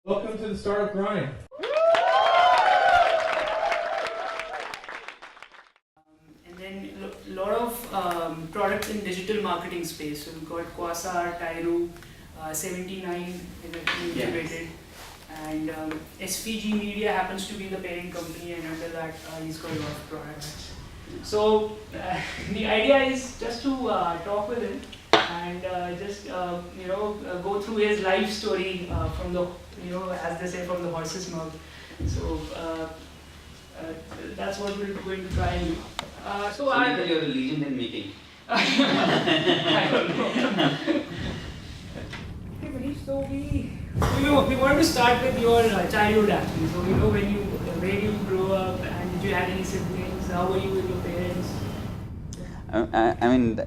Welcome to the Startup Grind. And then a lot of products in digital marketing space. So we've got Quasar, Tyro, 79 integrated, and SPG Media happens to be the parent company, and under that he's got a lot of products. So the idea is just to talk with him and just go through his life story from the as they say, from the horse's mouth. So that's what we're going to try and do. So you're a legend in making. I don't know. Hey Manish, so we want to start with your childhood actually. So where you grew up, and did you have any siblings? How were you with your parents? I mean,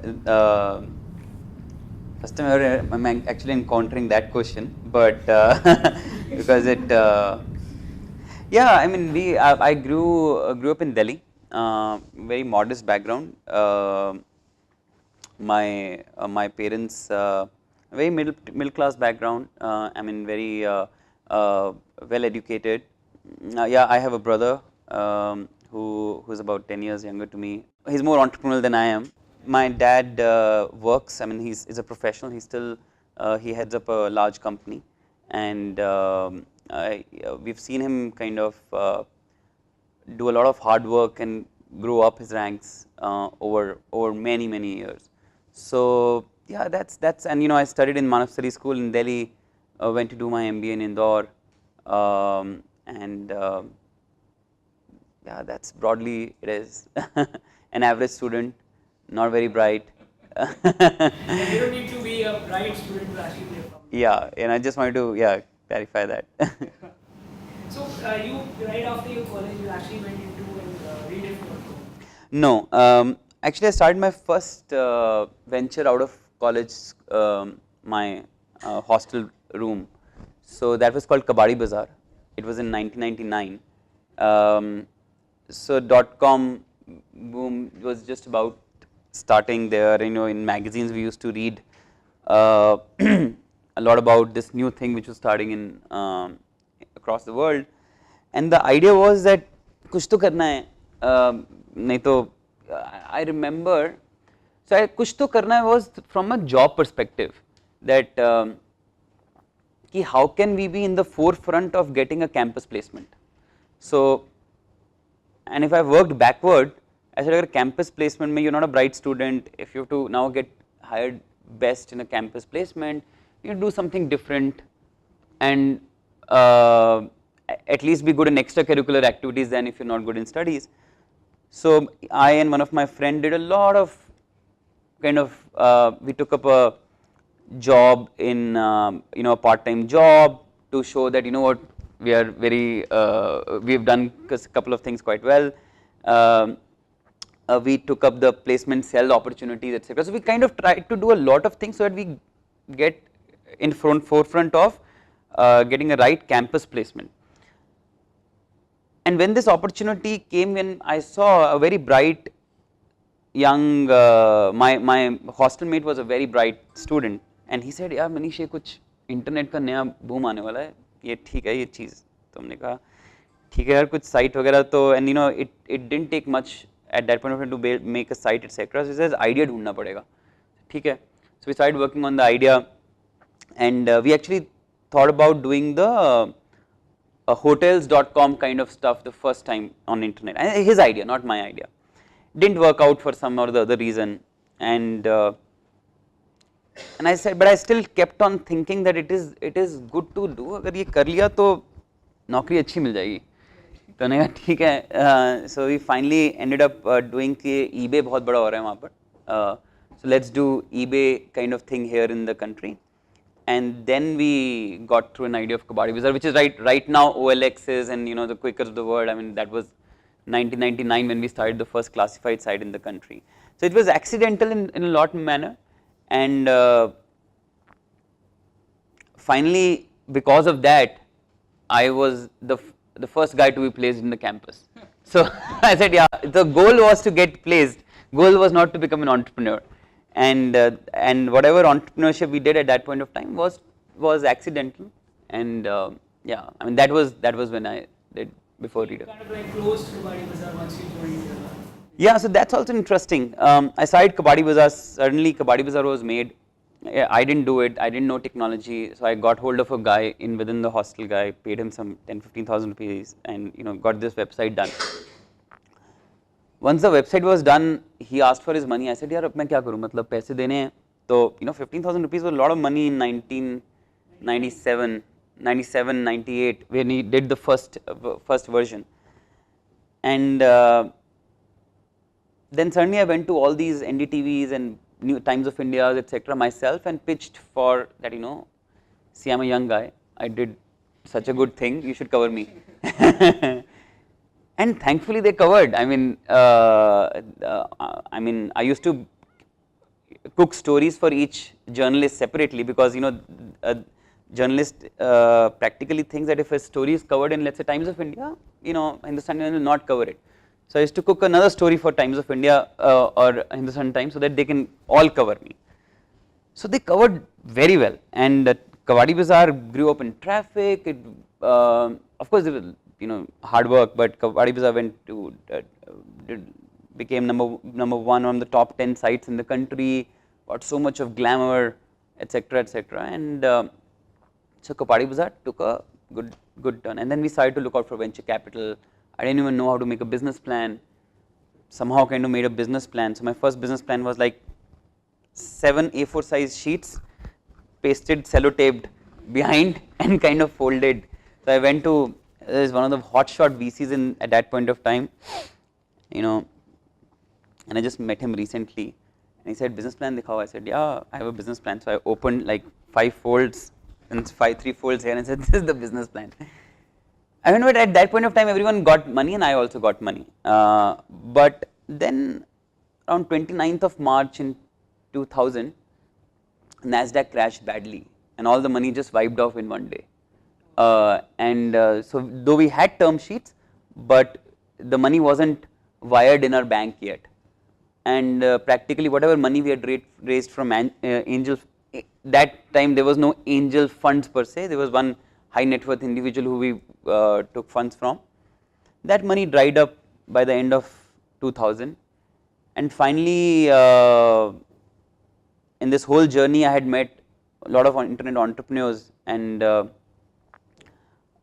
first time I'm actually encountering that question, but because it, yeah, I mean, I grew up in Delhi, very modest background. My parents, very middle class background. I mean, very well educated. Yeah, I have a brother who's about 10 years younger to me. He's more entrepreneurial than I am. My dad works. I mean, he's a professional. He heads up a large company, and we've seen him kind of do a lot of hard work and grow up his ranks over many years. So yeah, that's and I studied in Manishs school in Delhi. Went to do my MBA in Indore, and yeah, that's broadly it is. An average student, not very bright. And you don't need to be a bright student to actually be a founder. Yeah, and I just wanted to clarify that. So you right after your college, you actually went into Rediff. No, actually I started my first venture out of college, my hostel room. So that was called Kabadi Bazaar. It was in 1999. So .com boom was just about starting there. In magazines we used to read a lot about this new thing which was starting in across the world, and the idea was that kuch to karna hai, nahi to I remember. So kuch to karna hai was from a job perspective, that ki how can we be in the forefront of getting a campus placement. So, and if I worked backward, I said, agar campus placement mein you're not a bright student, if you have to now get hired best in a campus placement, you do something different and at least be good in extracurricular activities than if you're not good in studies. So I and one of my friend did a lot of kind of we took up a job in a part-time job to show that what we are very we've done a couple of things quite well. We took up the placement cell opportunities, etc. So we kind of tried to do a lot of things so that we get in forefront of getting a right campus placement. And when this opportunity came, when I saw a very bright young, my hostel mate was a very bright student, and he said, "यार मनीष ये कुछ internet का नया boom आने वाला है, ये ठीक है ये चीज़." तो हमने कहा ठीक है यार कुछ साइट वगैरह तो, and it didn't take much at that point of time to make a site, etc. So he says idea ढूंढना पड़ेगा, ठीक है. So we started working on the idea, and we actually thought about doing the hotels.com kind of stuff the first time on internet. And his idea, not my idea. Didn't work out for some or the other reason, and I said, but I still kept on thinking that it is good to do. अगर ये कर लिया तो नौकरी अच्छी मिल जाएगी. तो मैंने कहा ठीक है. So we finally ended up doing कि eBay बहुत बड़ा हो रहा है वहाँ पर. So let's do eBay kind of thing here in the country. And then we got through an idea of Kabadi Bazaar, which is right now OLX is, and the Quickers of the world. I mean, that was 1999 when we started the first classified site in the country. So it was accidental in a lot of manner, and finally because of that I was the first guy to be placed in the campus. So I said, yeah, the goal was to get placed, goal was not to become an entrepreneur. And whatever entrepreneurship we did at that point of time was accidental, and Yeah, I mean that was when I did before Rediff. Kind of like closed Kabadi Bazaar once you joined. Yeah, so that's also interesting. I started Kabadi Bazaar. Suddenly, Kabadi Bazaar was made. I didn't do it. I didn't know technology, so I got hold of a guy within the hostel guy, paid him some 10,000-15,000 rupees, and got this website done. Once the website was done, he asked for his money. I said, यार अब मैं क्या करूँ? मतलब पैसे देने हैं. तो 15,000 rupees was a lot of money in 1997, 98 when he did the first version, and then suddenly I went to all these NDTVs and New Times of India, etc. myself and pitched for that. See, I'm a young guy. I did such a good thing. You should cover me. And thankfully they covered. I mean, I used to cook stories for each journalist separately because a journalist practically thinks that if a story is covered in, let's say, Times of India, Hindustan will not cover it. So I used to cook another story for Times of India or Hindustan Times so that they can all cover me. So they covered very well, and Kabadi Bazaar grew up in traffic. It, of course, it was hard work, but Kabadi Bazaar became number one on the top 10 sites in the country. Got so much of glamour, etc., etc. And so Kabadi Bazaar took a good turn, and then we started to look out for venture capital. I didn't even know how to make a business plan. Somehow kind of made a business plan. So my first business plan was like 7 A4 size sheets, pasted, sellotaped behind and kind of folded. So I went to one of the hotshot VCs at that point of time, and I just met him recently. And he said, business plan dikhao. I said, yeah, I have a business plan. So I opened like 5 folds and 3 folds here and said, this is the business plan. I mean, but at that point of time, everyone got money and I also got money. But then around 29th of March in 2000, NASDAQ crashed badly and all the money just wiped off in one day. So though we had term sheets, but the money wasn't wired in our bank yet. And practically whatever money we had raised from angel, that time there was no angel funds per se, there was one high net worth individual who we took funds from. That money dried up by the end of 2000, and finally in this whole journey I had met a lot of internet entrepreneurs, and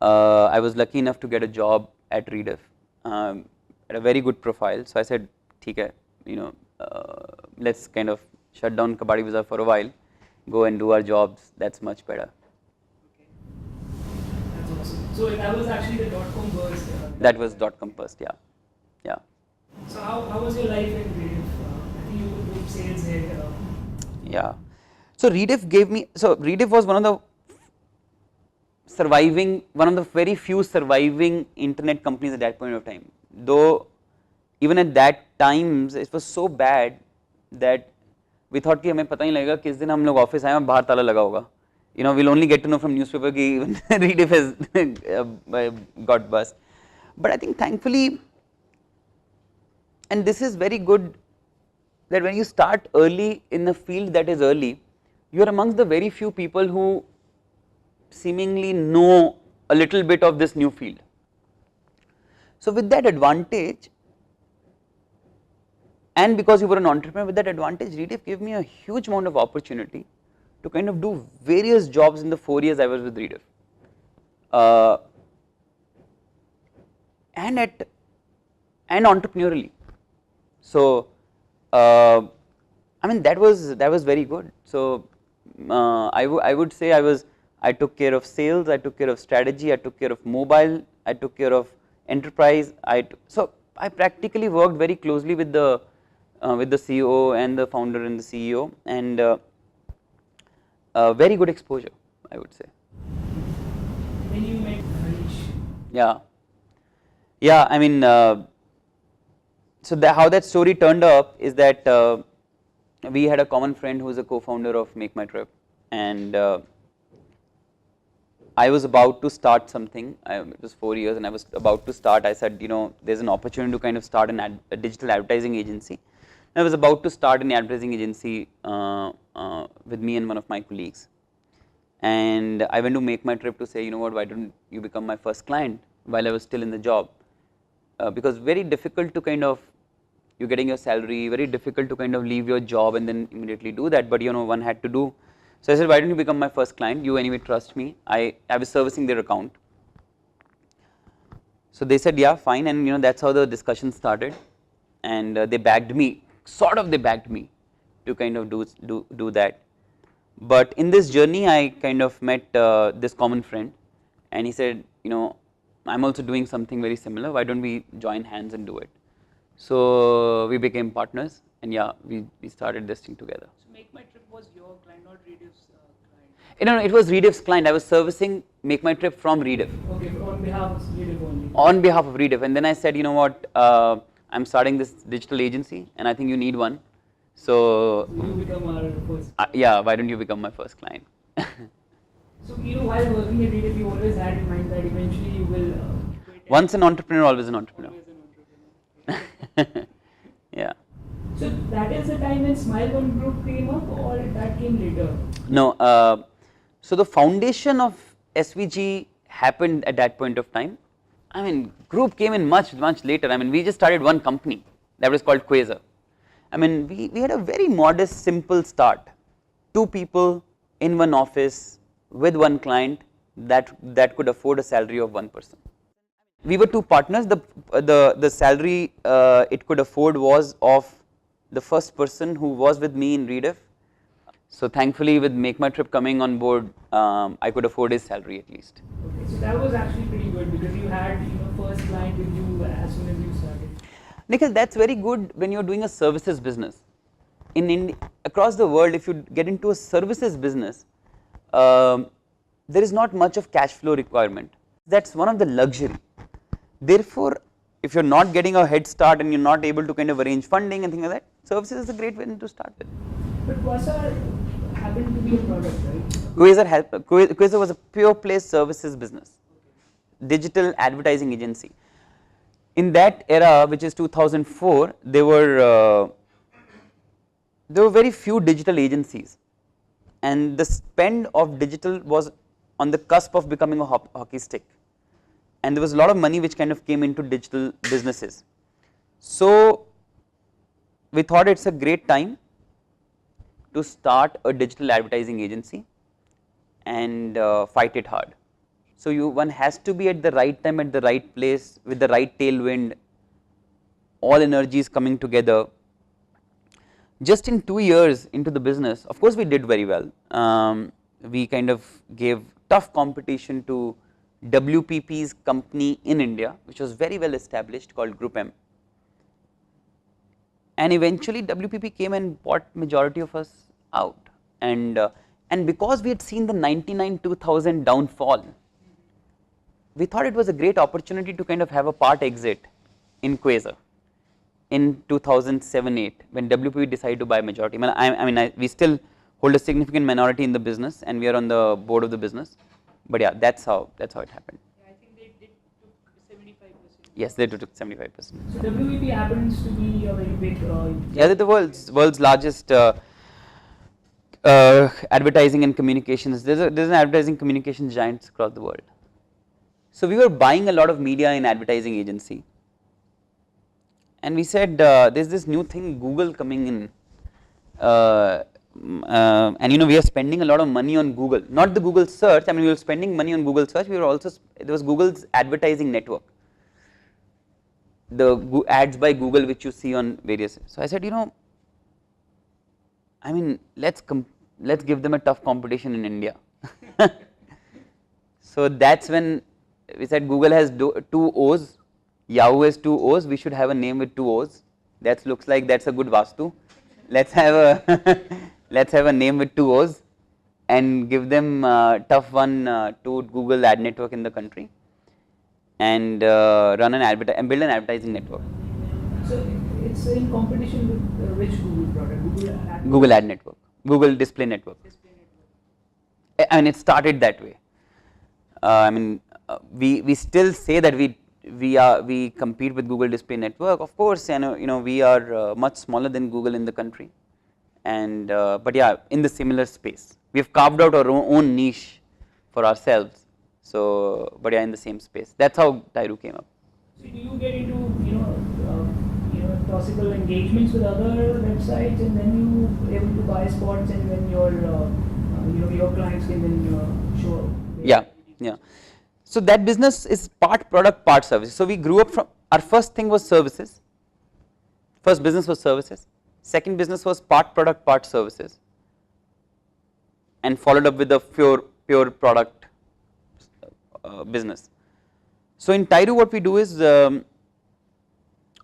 I was lucky enough to get a job at Rediff at a very good profile. So I said, theek hai, let's kind of shut down Kabadi Bazaar for a while, go and do our jobs, that's much better. So that was actually the .com burst. That was .com burst, yeah. So how was your life in Rediff? I think you were doing sales there. Yeah. So Rediff Rediff was one of the very few surviving internet companies at that point of time. Though even at that times it was so bad that we thought कि हमें पता ही लगेगा किस दिन हम लोग office आए और बाहर ताला लगा होगा. We'll only get to know from newspaper कि even Rediff has got bust. But I think thankfully, and this is very good, that when you start early in a field that is early, you are amongst the very few people who seemingly know a little bit of this new field. So with that advantage, and because you were an entrepreneur, with that advantage, Rediff gave me a huge amount of opportunity to kind of do various jobs in the 4 years I was with Rediff, and entrepreneurially. So I mean that was very good. So I would say I took care of sales, I took care of strategy, I took care of mobile, I took care of enterprise. So I practically worked very closely with the CEO and the founder and the CEO, and very good exposure, I would say. When you met Manish? Yeah. I mean, so how that story turned up is that we had a common friend who is a co-founder of Make My Trip, and I was about to start something. It was 4 years, and I was about to start. I said, there's an opportunity to kind of start a digital advertising agency. I was about to start an advertising agency with me and one of my colleagues, and I went to make my trip to say, you know what, why don't you become my first client while I was still in the job, because very difficult to kind of, you're getting your salary, very difficult to kind of leave your job and then immediately do that, but you know, one had to do. So I said, why don't you become my first client, you anyway trust me, I was servicing their account. So they said, yeah, fine, and you know, that's how the discussion started, and they backed me, sort of they backed me to kind of do that. But in this journey, I kind of met this common friend, and he said, you know, I'm also doing something very similar, why don't we join hands and do it. So we became partners, and yeah, we started this thing together. So Make My Trip was your client, not Rediff's client? You know, it was Rediff's client, I was servicing Make My Trip from Rediff. Okay, on behalf of Rediff only? On behalf of Rediff, and then I said, you know what, I'm starting this digital agency, and I think you need one. So you become our first. Yeah, why don't you become my first client? So you know, while working at Rediff, you always had in mind that eventually you will quit. Once an entrepreneur, always an entrepreneur. Always an entrepreneur. Yeah. So that is the time when Vun Group came up, or that came later? No, so the foundation of SVG happened at that point of time. I mean, group came in much later. I mean, we just started one company that was called Quasar. I mean, we had a very modest, simple start. 2 people in one office with one client that could afford a salary of 1 person. We were 2 partners. The salary it could afford was of the first person who was with me in Rediff. So thankfully, with Make My Trip coming on board, I could afford his salary at least. Okay, so that was actually pretty good because you had first client with you as soon as you started. Nikhil, that's very good when you're doing a services business. In India, across the world, if you get into a services business, there is not much of cash flow requirement. That's one of the luxury. Therefore, if you're not getting a head start and you're not able to kind of arrange funding and things like that, services is a great way to start with. But Quasar happened to be a product, right? Quasar was a pure play services business, digital advertising agency. In that era, which is 2004, there were very few digital agencies, and the spend of digital was on the cusp of becoming a hockey stick, and there was a lot of money which kind of came into digital businesses. So we thought it's a great time to start a digital advertising agency and fight it hard. So one has to be at the right time, at the right place, with the right tailwind, all energies coming together. Just in 2 years into the business, of course we did very well. We kind of gave tough competition to WPP's company in India, which was very well established, called Group M. And eventually WPP came and bought majority of us out. And because we had seen the 99-2000 downfall, we thought it was a great opportunity to kind of have a part exit in Quasar in 2007-8 when WPP decided to buy majority. We still hold a significant minority in the business, and we are on the board of the business. But yeah, that's how it happened. Yeah, I think they took 75%. Yes, they took 75%. So WPP happens to be a very big. Yeah, they're the world's largest advertising and communications. There's an advertising communications giants across the world. So we were buying a lot of media in advertising agency, and we said there's this new thing, Google coming in, and we are spending a lot of money on Google, not the Google search. I mean, we were spending money on Google search. We were also, there was Google's advertising network, the ads by Google which you see on various. So I said, let's give them a tough competition in India. So that's when we said Google has 2 O's, Yahoo has 2 O's, we should have a name with 2 O's. That looks like that's a good vastu. Let's have a name with 2 O's and give them a tough one to Google ad network in the country, and run and build an advertising network. So it's in competition with which Google product? Google ad network, Google display network. I mean, it started that way. We still say that we compete with Google Display Network. Of course, we are much smaller than Google in the country, and but yeah, in the similar space. We have carved out our own niche for ourselves. So, but yeah, in the same space. That's how Tyro came up. So do you get into possible engagements with other websites, and then you able to buy spots, and then your clients can then show up? Yeah, yeah. So that business is part product, part services. So we grew up from, our first thing was services. First business was services. Second business was part product, part services, and followed up with a pure product business. So in Tyro, what we do is,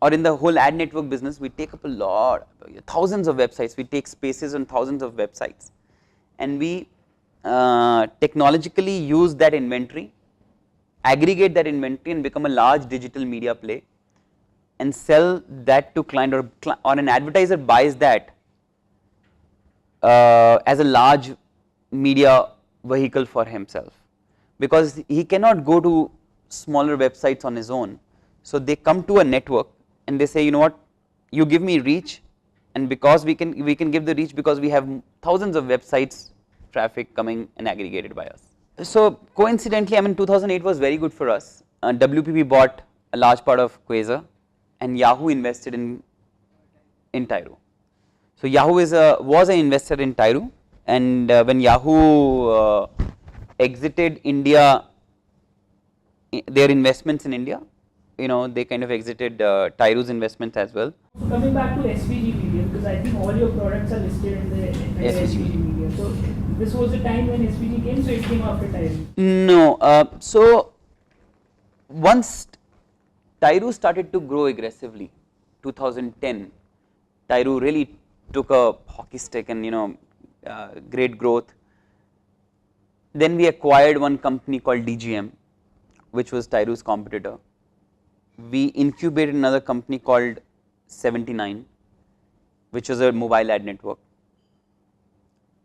or in the whole ad network business, we take up a lot, thousands of websites. We take spaces on thousands of websites, and we technologically use that inventory, aggregate that inventory, and become a large digital media play, and sell that to client, or an advertiser buys that as a large media vehicle for himself, because he cannot go to smaller websites on his own. So they come to a network and they say, you know what, you give me reach, and because we can give the reach because we have thousands of websites traffic coming and aggregated by us. So coincidentally, I mean 2008 was very good for us. WPP bought a large part of Quasar, and Yahoo invested in Tyro. So Yahoo was an investor in Tyro, and when Yahoo exited India, their investments in India, they kind of exited Tyro's investments as well. So coming back to SVG Media, because I think all your products are listed in the SVG Media. So this was the time when SVG came, so it came after Tyro? No. So once Tyro started to grow aggressively, 2010, Tyro really took a hockey stick and great growth. Then we acquired one company called DGM, which was Tyro's competitor. We incubated another company called 79, which was a mobile ad network.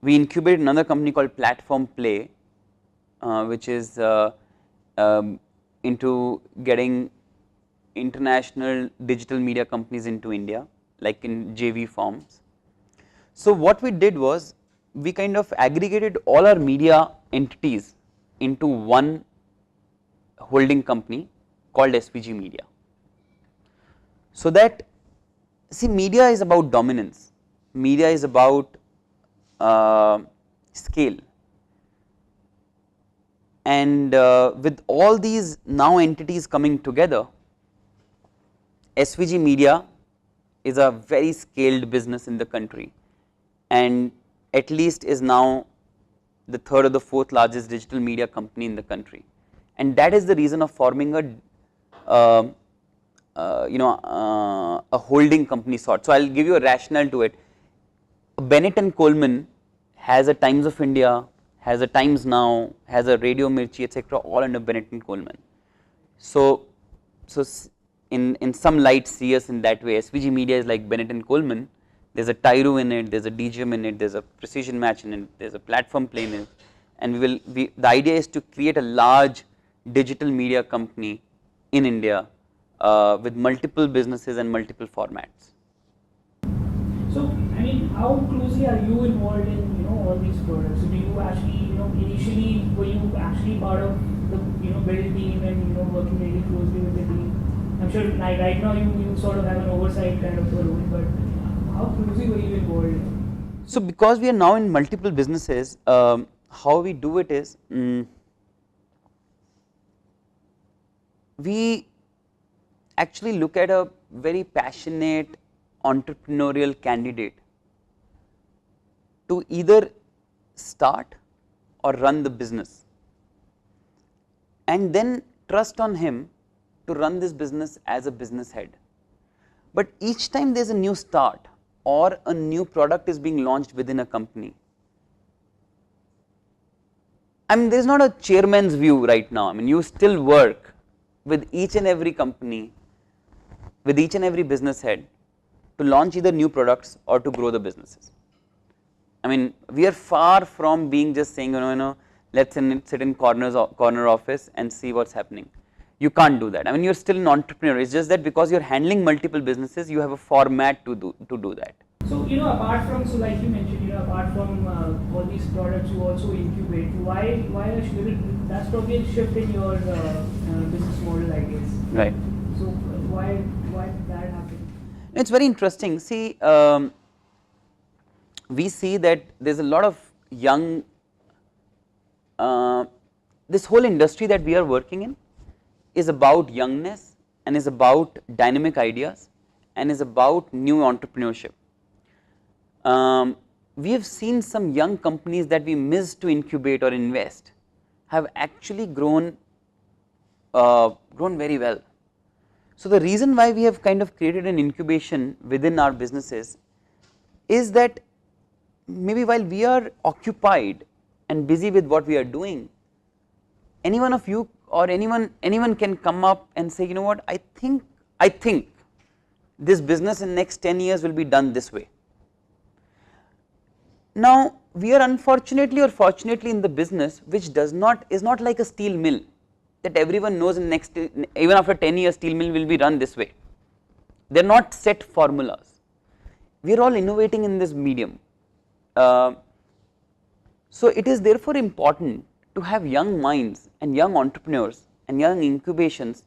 We incubated another company called Platform Play, which is into getting international digital media companies into India, like in JV forms. So what we did was, we kind of aggregated all our media entities into one holding company called SPG Media. So that, see, media is about dominance, media is about scale, and with all these now entities coming together, SVG Media is a very scaled business in the country, and at least is now the third or the fourth largest digital media company in the country. And that is the reason of forming a holding company sort. So I will give you a rationale to it. Bennett and Coleman has a Times of India, has a Times Now, has a Radio Mirchi, etc., all under Bennett and Coleman. So in some light, see us in that way. SVG Media is like Bennett and Coleman. There's a Tyro in it, there's a DGM in it, there's a Precision Match in it, there's a Platform Play in it, and the idea is to create a large digital media company in India with multiple businesses and multiple formats. So, I mean, how closely are you involved in all these products? So do you actually, initially were you actually part of the build team and working really closely with the team? I'm sure right now you sort of have an oversight kind of role, but how closely were you involved? So because we are now in multiple businesses, how we do it is, we actually look at a very passionate entrepreneurial candidate to either start or run the business, and then trust on him to run this business as a business head. But each time there is a new start or a new product is being launched within a company, I mean there is not a chairman's view right now. I mean you still work with each and every company, with each and every business head to launch either new products or to grow the businesses. I mean we are far from being just saying let's sit in corner office and see what's happening. You can't do that. I mean you're still an entrepreneur. It's just that because you're handling multiple businesses, you have a format to do that. So apart from, so like you mentioned, apart from all these products you also incubate. Why a shift? That's probably a shift in your business model, I guess. Right. So why did that happen? It's very interesting. See, we see that there's a lot of young, this whole industry that we are working in is about youngness and is about dynamic ideas and is about new entrepreneurship. We have seen some young companies that we missed to incubate or invest have actually grown very well. So the reason why we have kind of created an incubation within our businesses is that maybe while we are occupied and busy with what we are doing, any one of you or anyone can come up and say, you know what, I think this business in next 10 years will be done this way. Now we are unfortunately or fortunately in the business which is not like a steel mill that everyone knows in next, even after 10 years steel mill will be run this way. They are not set formulas. We are all innovating in this medium. So it is therefore important to have young minds and young entrepreneurs and young incubations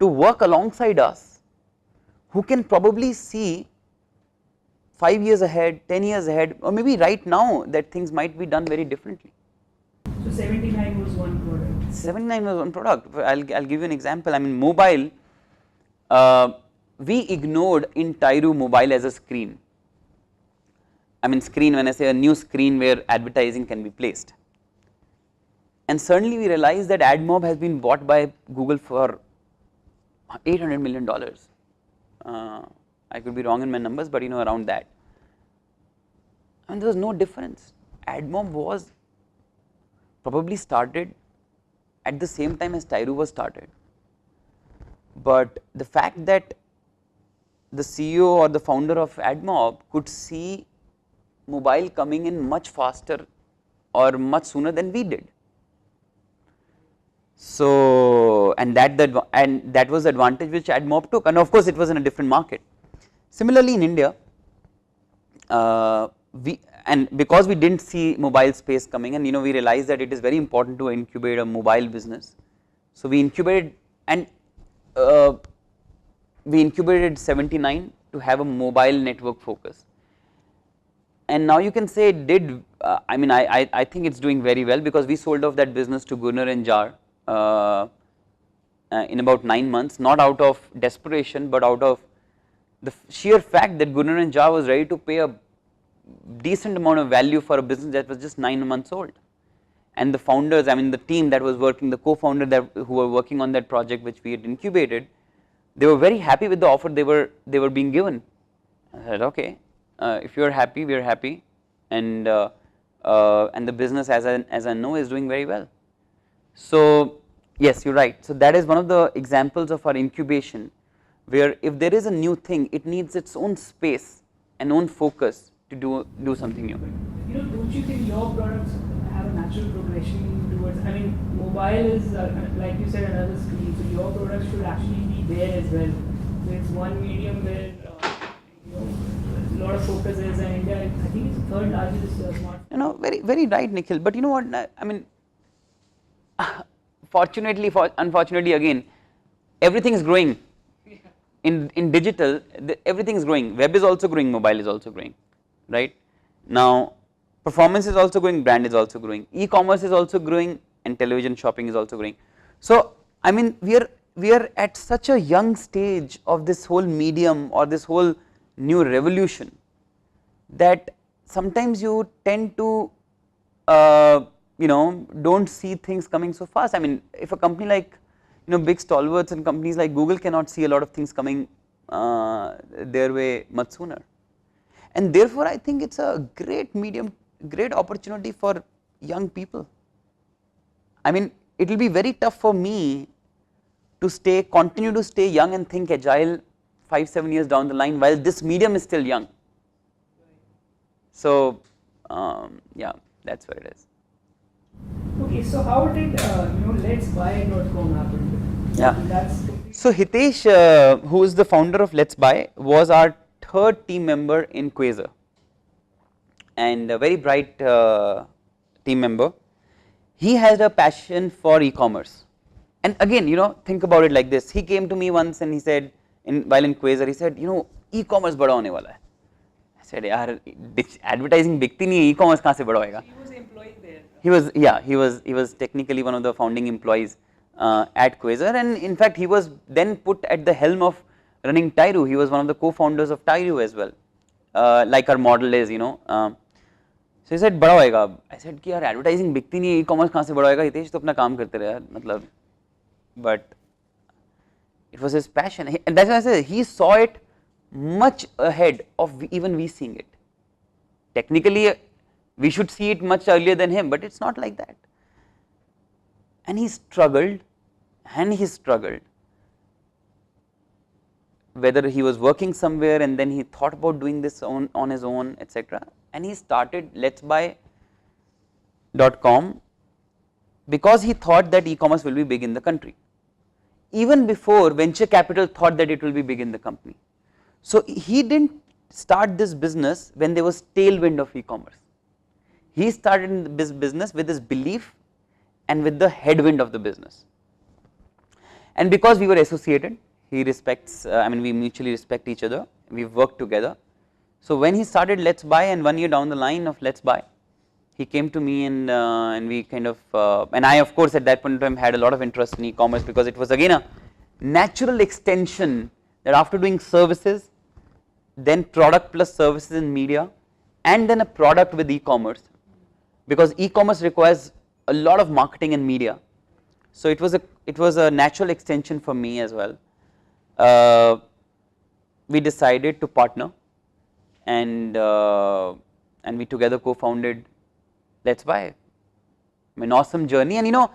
to work alongside us, who can probably see 5 years ahead, 10 years ahead, or maybe right now that things might be done very differently. So 79 was one product. 79 was one product. I'll give you an example. I mean, mobile, we ignored in Tyro mobile as a screen. I mean screen, when I say a new screen where advertising can be placed. And suddenly we realized that AdMob has been bought by Google for $800 million. I could be wrong in my numbers, but around that. And there was no difference. AdMob was probably started at the same time as Tyro was started. But the fact that the CEO or the founder of AdMob could see mobile coming in much faster or much sooner than we did. So, and that was the advantage which AdMob took, and of course it was in a different market. Similarly in India, because we didn't see mobile space coming, and we realized that it is very important to incubate a mobile business. So we incubated, and we incubated 79 to have a mobile network focus. And now you can say it did, I think it's doing very well, because we sold off that business to Gunnar and Jar in about 9 months, not out of desperation, but out of the sheer fact that Gunnar and Jar was ready to pay a decent amount of value for a business that was just 9 months old. And the founders, the team that was working, the co-founder who were working on that project which we had incubated, they were very happy with the offer they were being given. I said, okay, if you are happy, we are happy, and the business, as I know, is doing very well. So yes, you're right. So that is one of the examples of our incubation, where if there is a new thing, it needs its own space and own focus to do something new. Don't you think your products have a natural progression towards? Mobile is like you said, another screen. So your products should actually be there as well. So it's one medium where a lot of focus is, and India, I think it's the third largest smartphone. Very very right, Nikhil. But you know what? Unfortunately, again, everything is growing. In digital, everything is growing. Web is also growing. Mobile is also growing. Right now, performance is also growing. Brand is also growing. E-commerce is also growing, and television shopping is also growing. So we are at such a young stage of this whole medium or this whole new revolution that sometimes you tend to don't see things coming so fast. If a company like big stalwarts and companies like Google cannot see a lot of things coming their way much sooner, and therefore I think it's a great opportunity for young people. It will be very tough for me to continue to stay young and think agile 5-7 years down the line while this medium is still young. So yeah, that's where it is. Okay, so how did letsbuy.com happen? Yeah. So Hitesh, who is the founder of Let's Buy, was our third team member in Quasar, and a very bright team member. He had a passion for e-commerce, and again, think about it like this. He came to me once and he said, while in Quasar, he said, e-commerce बड़ा होने वाला है. I said, यार advertising बिकती नहीं है, e-commerce कहाँ से बड़ा होएगा? He was employed there. He was technically one of the founding employees at Quasar, and in fact he was then put at the helm of running Tyru. He was one of the co-founders of Tyru as well, like our model is, So he said बड़ा होएगा. I said कि यार advertising बिकती नहीं है, e-commerce कहाँ से बड़ा होएगा? हितेश तो अपना काम करते रहे यार, मतलब. But it was his passion, and that's why I said he saw it much ahead of even we seeing it. Technically, we should see it much earlier than him, but it's not like that. And he struggled, whether he was working somewhere and then he thought about doing this on his own, etc. And he started letsbuy.com because he thought that e-commerce will be big in the country. Even before venture capital thought that it will be big in the company. So he didn't start this business when there was tailwind of e-commerce. He started this business with his belief and with the headwind of the business. And because we were associated, he respects, we mutually respect each other, we've worked together. So when he started Let's Buy, and 1 year down the line of Let's Buy, he came to me and we kind of, and I of course at that point in time had a lot of interest in e-commerce because it was again a natural extension that after doing services, then product plus services in media, and then a product with e-commerce, because e-commerce requires a lot of marketing and media. So it was a natural extension for me as well. We decided to partner, and we together co-founded Let's Buy. An awesome journey, and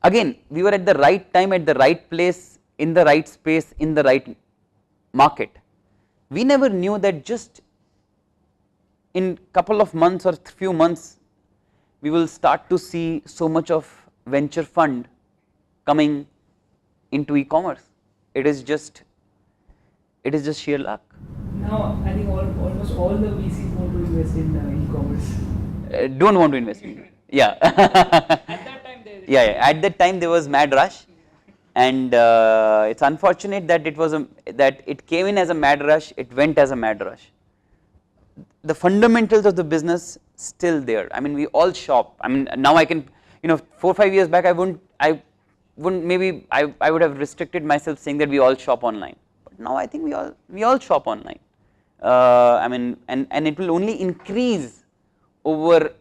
again we were at the right time, at the right place, in the right space, in the right market. We never knew that just in couple of months or few months we will start to see so much of venture fund coming into e-commerce. It is just sheer luck. Now I think almost all the VCs want to invest in e-commerce. Don't want to invest in it. Yeah. At that time there was mad rush, and it's unfortunate that it came in as a mad rush, it went as a mad rush. The fundamentals of the business still there. We all shop. Now I can, 4 or 5 years back I would have restricted myself saying that we all shop online. But now I think we all shop online. And it will only increase over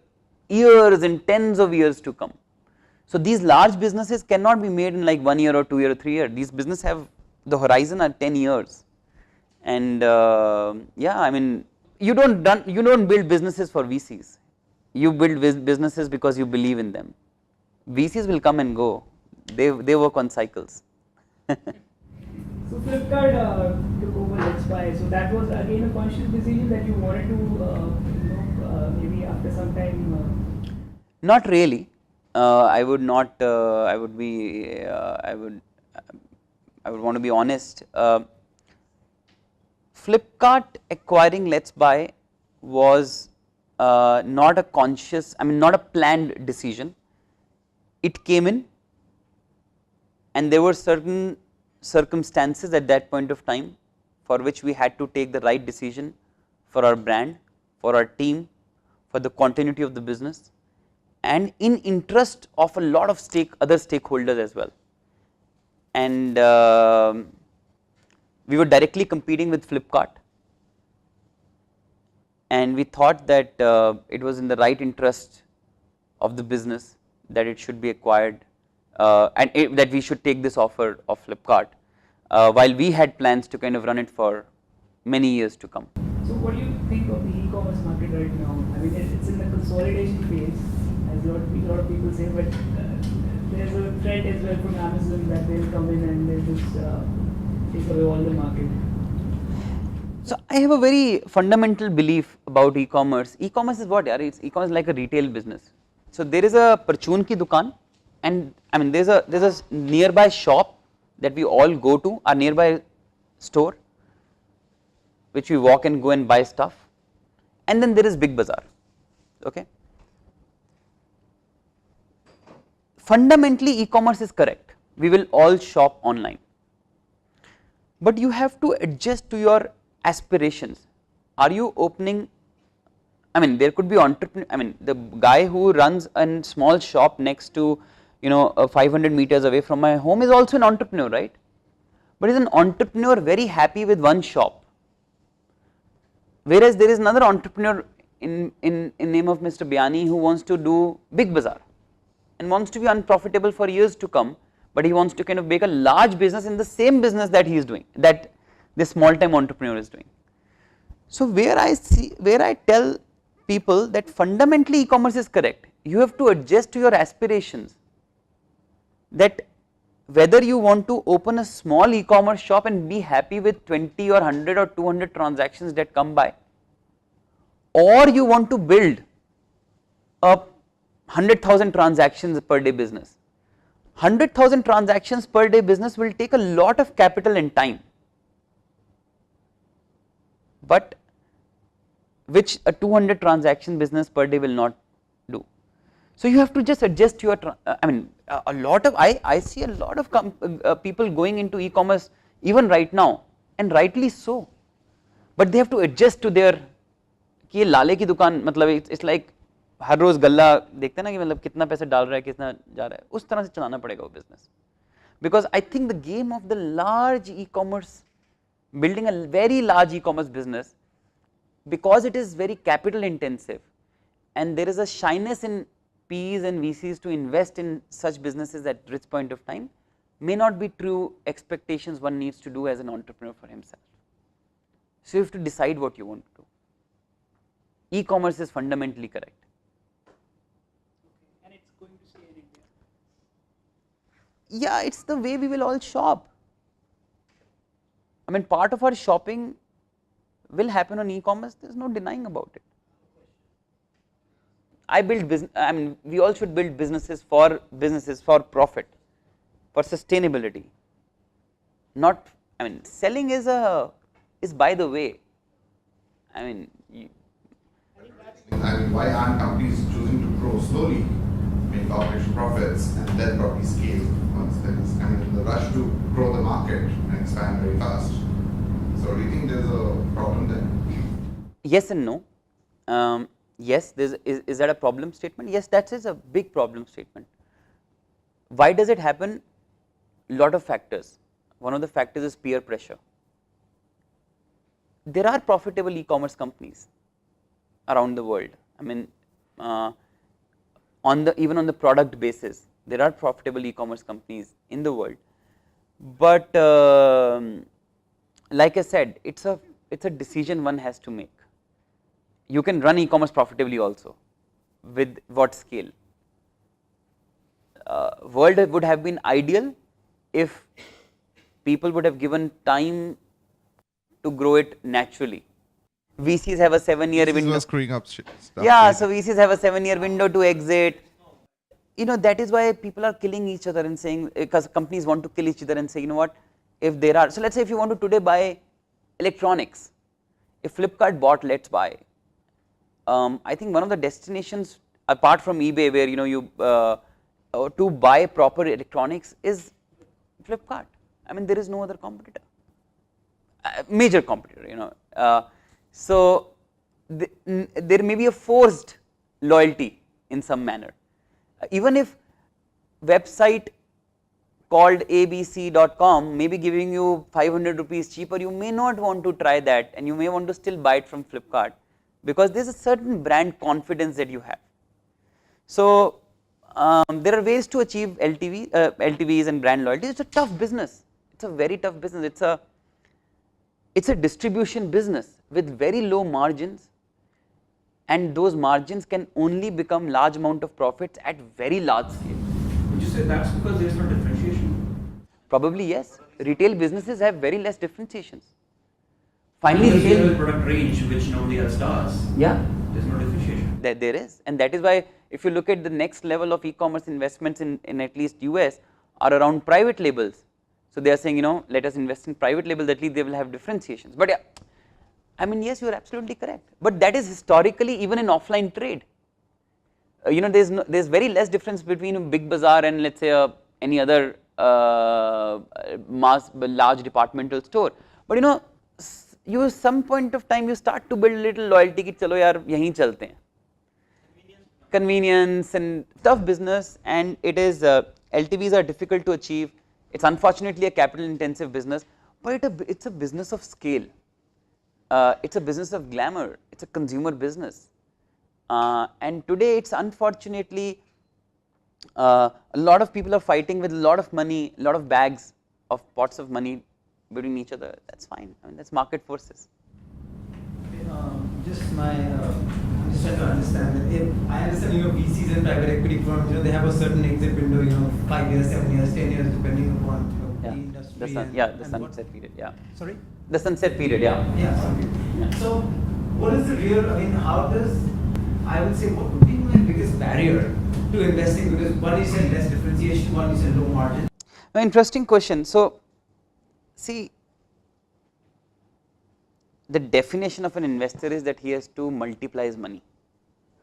years and tens of years to come. So these large businesses cannot be made in like 1 year or 2 year or 3 years. These businesses have the horizon at 10 years, and you don't build businesses for VCs. You build businesses because you believe in them. VCs will come and go. They work on cycles. So Flipkart took over Let's Buy. So that was again a conscious decision that you wanted to, maybe after some time. Not really. I would want to be honest. Flipkart acquiring Let's Buy was not a conscious, not a planned decision. It came in, and there were certain circumstances at that point of time for which we had to take the right decision for our brand, for our team, for the continuity of the business, and in interest of a lot of other stakeholders as well. And we were directly competing with Flipkart, and we thought that it was in the right interest of the business that it should be acquired, and that we should take this offer of Flipkart, while we had plans to kind of run it for many years to come. So what do you think of the e-commerce market right now? It's in the consolidation phase, as a lot of people say, but there's a trend as well from Amazon that they'll come in and they'll just take away all the market. So I have a very fundamental belief about e-commerce. E-commerce is what? E-commerce is like a retail business. So there is a perchun ki dukan, and there's a nearby shop that we all go to, our nearby store. which we walk and go and buy stuff, and then there is big bazaar. Okay. Fundamentally e-commerce is correct, we will all shop online, but you have to adjust to your aspirations. Are you opening, I mean there could be entrepreneur, I mean the guy who runs a small shop next to 500 meters away from my home is also an entrepreneur, right? But is an entrepreneur very happy with one shop, whereas there is another entrepreneur in name of Mr. Biani who wants to do big bazaar and wants to be unprofitable for years to come, but he wants to kind of make a large business in the same business that he is doing, that this small time entrepreneur is doing. So where I tell people that fundamentally e-commerce is correct, you have to adjust to your aspirations, that whether you want to open a small e-commerce shop and be happy with 20 or 100 or 200 transactions that come by, or you want to build a 100,000 transactions per day business. 100,000 transactions per day business will take a lot of capital and time, but which a 200 transaction business per day will not do. So you have to just adjust your, I mean a lot of, I see a lot of people going into e-commerce even right now, and rightly so, but they have to adjust to their, कि ये लाले की दुकान, मतलब it's like हर रोज गल्ला देखते हैं ना कि मतलब कितना पैसे डाल रहा है कितना जा रहा है, उस तरह से चलाना पड़ेगा वो business. Because I think the game of the large e-commerce, building a very large e-commerce business, because it is very capital intensive and there is a shyness in Ps and VCs to invest in such businesses at this point of time, may not be true expectations one needs to do as an entrepreneur for himself. So you have to decide what you want to do. E-commerce is fundamentally correct. And it's going to stay in India. Yeah, it's the way we will all shop. I mean, part of our shopping will happen on e-commerce, there is no denying about it. I build business, I mean we all should build businesses for profit, for sustainability, not, I mean selling is by the way, I mean why aren't companies choosing to grow slowly, make operational profits and then probably scale once there is kind of the rush to grow the market and expand very fast? So do you think there's a problem there? Yes and no. Yes, is that a problem statement? Yes, that is a big problem statement. Why does it happen? Lot of factors. One of the factors is peer pressure. There are profitable e-commerce companies around the world. I mean, even on the product basis, there are profitable e-commerce companies in the world. But like I said, it's a decision one has to make. You can run e-commerce profitably also, with what scale? World would have been ideal if people would have given time to grow it naturally. VCs have a 7-year window. Screwing up stuff. Yeah, so VCs have a 7-year window to exit. That is why people are killing each other and saying, because companies want to kill each other and say, you know what, if there are, so let's say if you want to today buy electronics, if Flipkart bought Let's Buy, I think one of the destinations apart from eBay where you to buy proper electronics is Flipkart. I mean there is no other competitor, major competitor. So there may be a forced loyalty in some manner. Even if website called abc.com may be giving you 500 rupees cheaper, you may not want to try that and you may want to still buy it from Flipkart, because there is a certain brand confidence that you have. So there are ways to achieve LTVs and brand loyalty. It's a tough business. It's a very tough business. It's a distribution business with very low margins, and those margins can only become large amount of profits at very large scale. Would you say that's because there is no differentiation? Probably yes. Retail businesses have very less differentiations. Finally, Because you retail have a product range which nobody else does. Yeah, There's no differentiation. there is, and that is why if you look at the next level of e-commerce investments in at least US are around private labels. So they are saying, let us invest in private labels, at least they will have differentiations. But yeah, I mean, yes, you are absolutely correct, but that is historically even in offline trade. You know, there's very less difference between a big bazaar and let's say any other large departmental store. But you know, you some point of time you start to build little loyalty कि चलो यार यहीं चलते हैं. Convenience and tough business, and it is LTVs are difficult to achieve. It's unfortunately a capital intensive business, but it's a business of scale. It's a business of glamour. It's a consumer business. And today it's unfortunately a lot of people are fighting with a lot of money, a lot of bags of pots of money between each other. That's fine. I mean, that's market forces. Just trying to understand that if I understand, you know, VCs and private equity firms, you know, they have a certain exit window, you know, 5 years, 7 years, 10 years, depending upon, you know, the industry. The sunset period. Yeah. Sorry. The sunset period. Yeah. Yeah. Sorry. Yeah. So, what is the real? I mean, how does I would say what would be my biggest barrier to investing? Because one you said less differentiation, one you said low margin. Interesting question. So, see, the definition of an investor is that he has to multiply his money.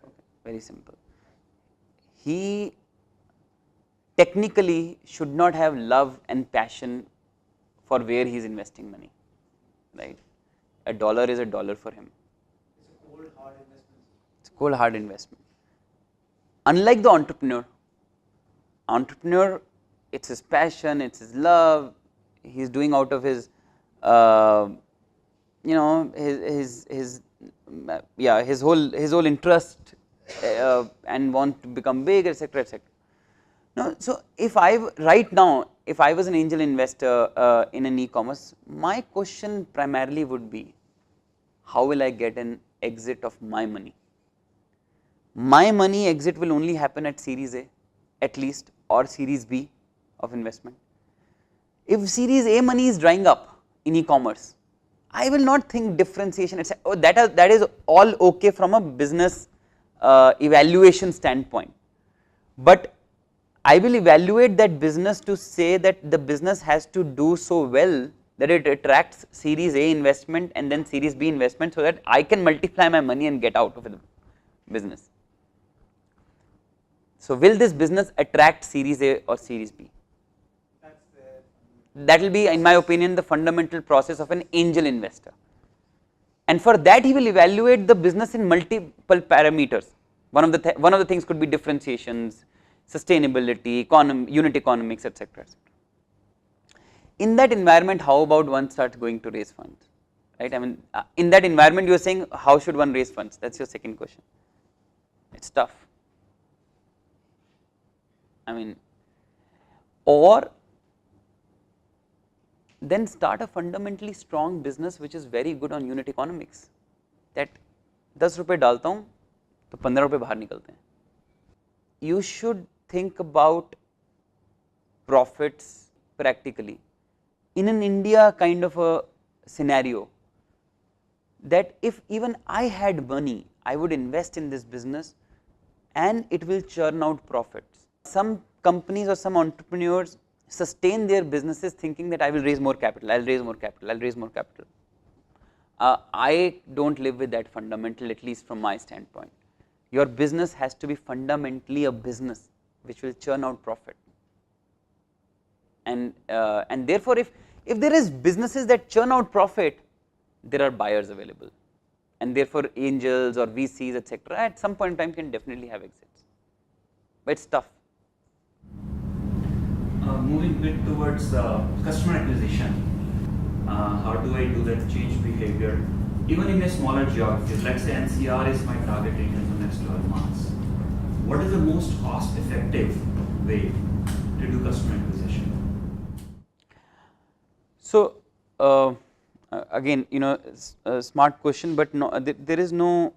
Okay, very simple. He technically should not have love and passion for where he is investing money, right? A dollar is a dollar for him. It's a cold hard investment. It's a cold hard investment. Unlike the entrepreneur, it's his passion, it's his love. He's doing out of his you know, his whole interest and want to become big, etc., etc. No, so if right now, if I was an angel investor in an e-commerce, my question primarily would be, how will I get an exit of my money? My money exit will only happen at Series A, at least, or Series B of investment. If Series A money is drying up in e-commerce, I will not think differentiation. It's that is all okay from a business evaluation standpoint, but I will evaluate that business to say that the business has to do so well that it attracts Series A investment and then Series B investment, so that I can multiply my money and get out of the business. So, will this business attract Series A or Series B? That will be, in my opinion, the fundamental process of an angel investor. And for that, he will evaluate the business in multiple parameters. One of the things could be differentiations, sustainability, unit economics, etc. In that environment, how about one starts going to raise funds, right? I mean, in that environment, you are saying, how should one raise funds? That's your second question. It's tough. I mean, or then start a fundamentally strong business which is very good on unit economics, that 10 रुपए डालता हूँ तो 15 रुपए बाहर निकलते हैं. You should think about profits practically in an India kind of a scenario, that if even I had money, I would invest in this business and it will churn out profits. Some companies or some entrepreneurs sustain their businesses thinking that I will raise more capital, I will raise more capital, I will raise more capital. I do not live with that fundamental, at least from my standpoint. Your business has to be fundamentally a business which will churn out profit. And therefore, if there is businesses that churn out profit, there are buyers available, and therefore angels or VCs, etc., at some point in time can definitely have exits, but it's tough. Moving a bit towards customer acquisition, how do I do that change behavior? Even in a smaller geography, let's say NCR is my target region for the next 12 months. What is the most cost effective way to do customer acquisition? So, again, you know, a smart question, but no, there is no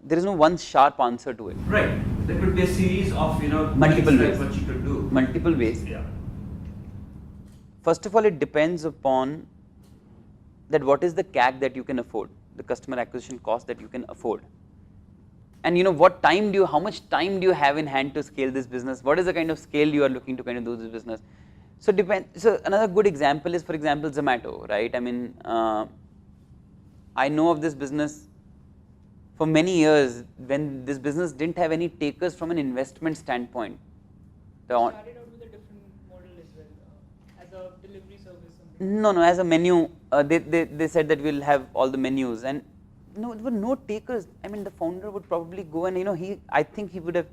one sharp answer to it. Right. There could be a series of, you know, multiple ways. What you could do. Multiple ways. Yeah. First of all, it depends upon that what is the CAC that you can afford, the customer acquisition cost that you can afford, and you know what time do you, how much time do you have in hand to scale this business? What is the kind of scale you are looking to kind of do this business? So depend. So another good example is, for example, Zomato, right? I mean, I know of this business for many years when this business didn't have any takers from an investment standpoint. Started out with a different model as well, as a delivery service. No, as a menu. They said that we'll have all the menus, and no, there were no takers. I mean, the founder would probably go and I think he would have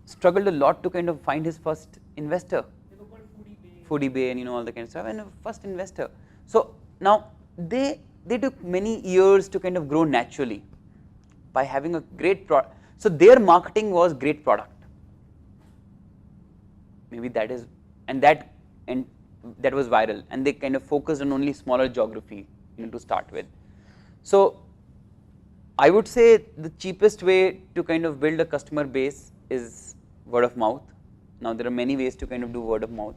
struggled a lot to kind of find his first investor. They were called Foodie Bay and all the kind of stuff, and a first investor. So now they took many years to kind of grow naturally by having a great product. So their marketing was great product. Maybe that is, and that was viral, and they kind of focused on only smaller geography to start with. So I would say the cheapest way to kind of build a customer base is word of mouth. Now there are many ways to kind of do word of mouth.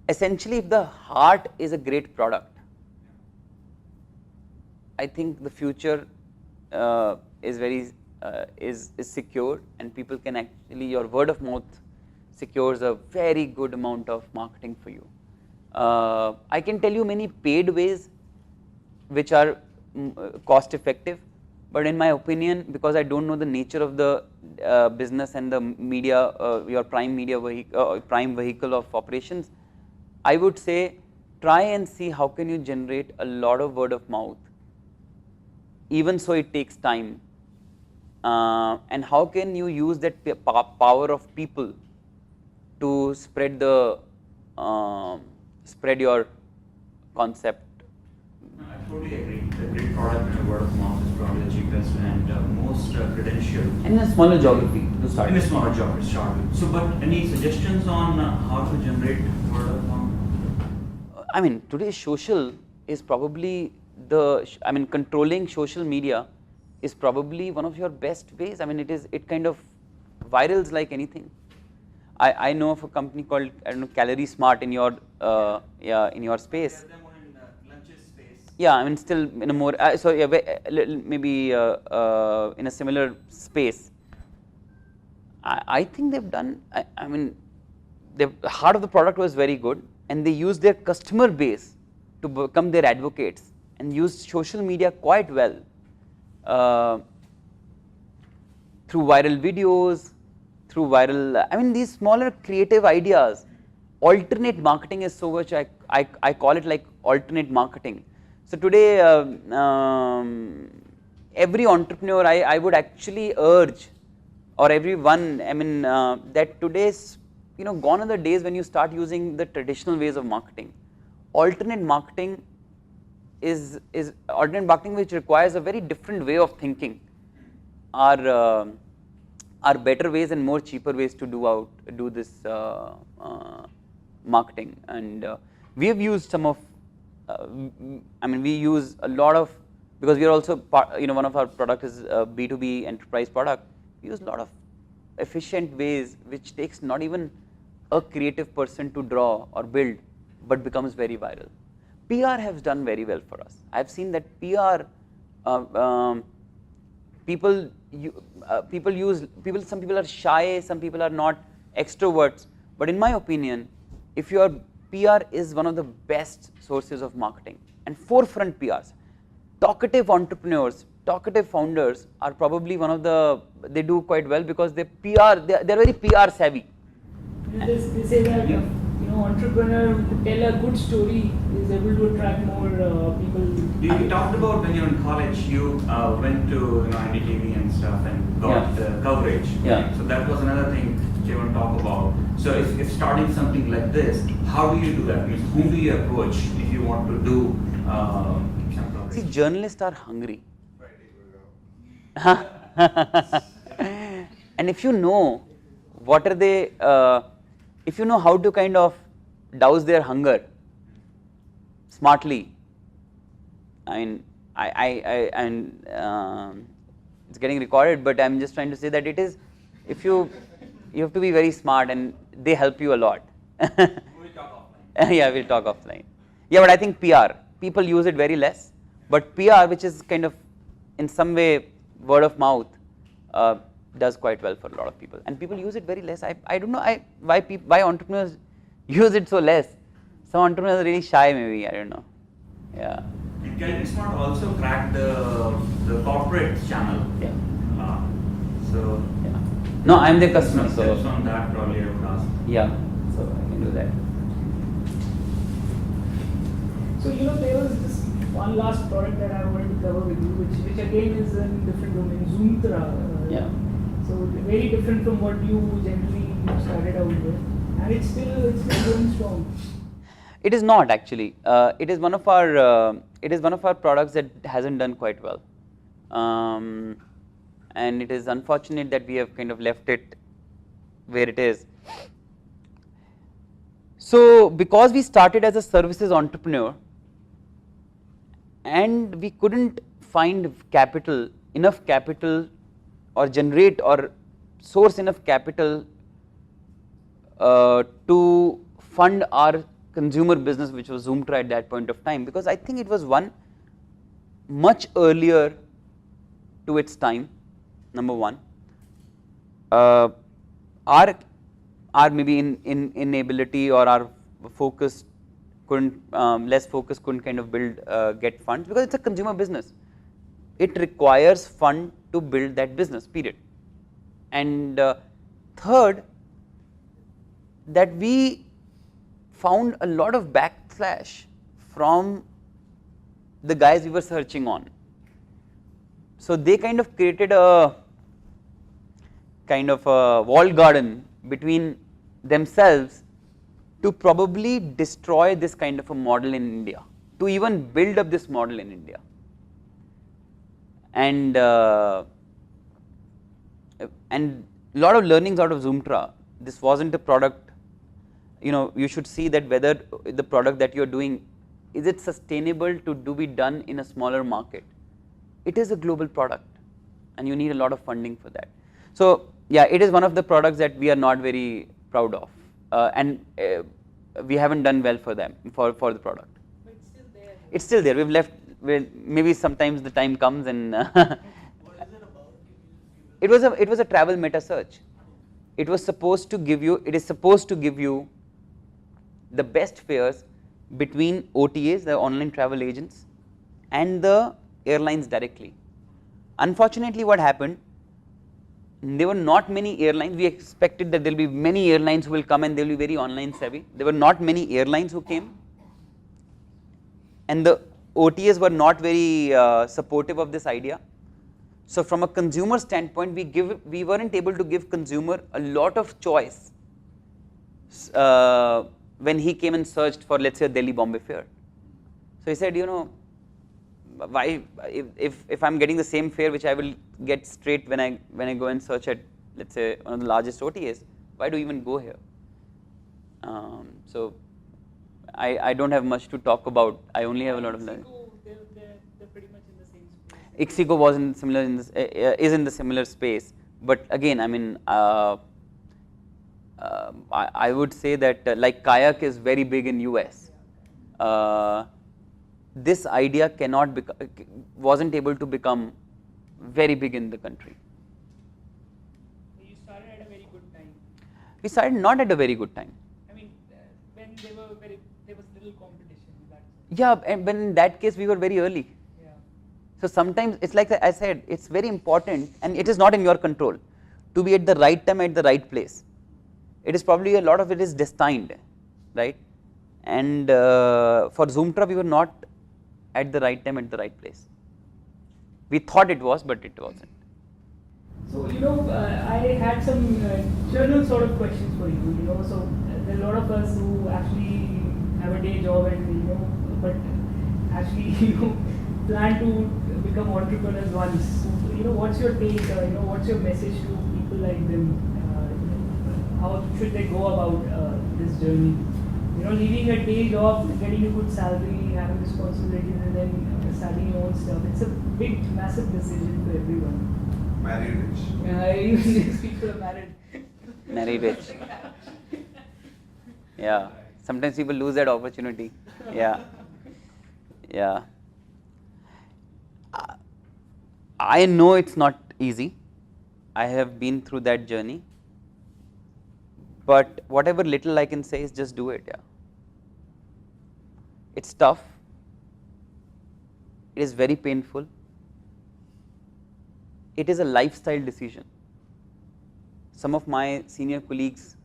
Essentially, if the heart is a great product, I think the future is very is secure, and people can actually, your word of mouth secures a very good amount of marketing for you. I can tell you many paid ways which are cost effective, but in my opinion, because I don't know the nature of the business and the media, your prime vehicle of operations, I would say try and see how can you generate a lot of word of mouth. Even so, it takes time. And how can you use that power of people to spread the spread your concept? I totally agree. The great product and word of mouth is probably the cheapest and most credential. And in a smaller geography to start. In a smaller geography to start with. So, but any suggestions on how to generate word of mouth? I mean, today social is probably controlling social media is probably one of your best ways. I mean, it kind of virals like anything. I know of a company called, I don't know, Calorie Smart in your in your space. Yeah, I mean, still in a more maybe in a similar space. I think they've done. I mean, the heart of the product was very good, and they used their customer base to become their advocates and used social media quite well through viral videos, through viral. I mean, these smaller creative ideas. Alternate marketing is so much. I call it like alternate marketing. So today, every entrepreneur, I would actually urge, or everyone, I mean, that today's, gone are the days when you start using the traditional ways of marketing. Alternate marketing is alternate marketing which requires a very different way of thinking. Are better ways and more cheaper ways to do this marketing, and we have used some of. I mean, we use a lot of, because we are also one of our product is a B2B enterprise product. We use a lot of efficient ways which takes not even a creative person to draw or build, but becomes very viral. PR has done very well for us. I've seen that PR some people are shy, some people are not extroverts, but in my opinion, if your PR is one of the best sources of marketing, and forefront PRs, talkative entrepreneurs, talkative founders are probably one of the, they do quite well because they're very PR savvy. They say that entrepreneur who tell a good story is able to attract more people. You talked about when you were in college, you went to NDTV and stuff and got coverage. Yeah. So that was another thing you want to talk about. So if starting something like this, how do you do that? Means whom do you approach if you want to do some coverage? See, journalists are hungry. And if you know what are they, if you know how to kind of douse their hunger smartly, I mean, it's getting recorded, but I'm just trying to say that it is, if you have to be very smart, and they help you a lot. We'll talk offline. Yeah, we'll talk offline. Yeah, but I think PR, people use it very less, but PR, which is kind of in some way word of mouth, does quite well for a lot of people, and people use it very less. I don't know why entrepreneurs use it so less. Some entrepreneurs are really shy, maybe, I don't know. Yeah. And Smart also cracked the corporate channel. Yeah. So Yeah. No, I am the customer. some So steps on that probably I would ask. yeah. So I can do that. So there was this one last product that I wanted to cover with you, which again is in different domain, Zoomtra. Yeah. So very different from what you generally started out with, and it's still going strong. It is not actually. It is one of our products that hasn't done quite well, and it is unfortunate that we have kind of left it where it is. So because we started as a services entrepreneur, and we couldn't find enough capital, or generate or source enough capital to fund our consumer business, which was Zoomtra at that point of time, because I think it was one much earlier to its time. Number one, our maybe inability or our focus less focus couldn't kind of get funds, because it's a consumer business. It requires fund to build that business, period. And third, that we found a lot of backlash from the guys we were searching on. So they kind of created a kind of a walled garden between themselves to probably destroy this kind of a model in India, to even build up this model in India. And a lot of learnings out of Zoomtra. This wasn't a product, you should see that whether the product that you are doing, is it sustainable to be done in a smaller market. It is a global product, and you need a lot of funding for that. So yeah, it is one of the products that we are not very proud of, and we haven't done well for them, for the product. But it's still there. It's still there. We've left. Maybe sometimes the time comes and. What is it about? It was a travel meta search. It was supposed to give you. It is supposed to give you the best fares between OTAs, the online travel agents, and the airlines directly. Unfortunately, what happened? There were not many airlines. We expected that there will be many airlines who will come and they will be very online savvy. There were not many airlines who came, and the OTAs were not very supportive of this idea. So from a consumer standpoint, we weren't able to give consumer a lot of choice when he came and searched for, let's say, a Delhi Bombay fare. So he said, why, if I'm getting the same fare which I will get straight when I go and search at, let's say, one of the largest OTAs, why do you even go here? So I don't have much to talk about. I only have a lot of learning. They're pretty much in the same space. Ixigo was is in the similar space, but again, I mean, I would say that like Kayak is very big in US. This idea wasn't able to become very big in the country. You started at a very good time. We started not at a very good time. I mean, when there was little competition. Yeah, but in that case, we were very early. Yeah. So sometimes it's like I said, it's very important, and it is not in your control to be at the right time at the right place. It is probably a lot of it is destined, right? And for Zoomtra, we were not at the right time at the right place. We thought it was, but it wasn't. So I had some general sort of questions for you. So there are a lot of us who actually have a day job and but actually plan to become entrepreneurs once. So, what's your take? What's your message to people like them? How should they go about this journey? Leaving a day job, getting a good salary, having responsibilities, and then starting your own stuff. It's a big, massive decision for everyone. Marry rich. Even these people are married. Marry rich. Yeah. Sometimes people lose that opportunity. Yeah. Yeah. I know it's not easy. I have been through that journey. But whatever little I can say is just do it. Yeah. It's tough. it is very painful. It is a lifestyle decision. Some of my senior colleagues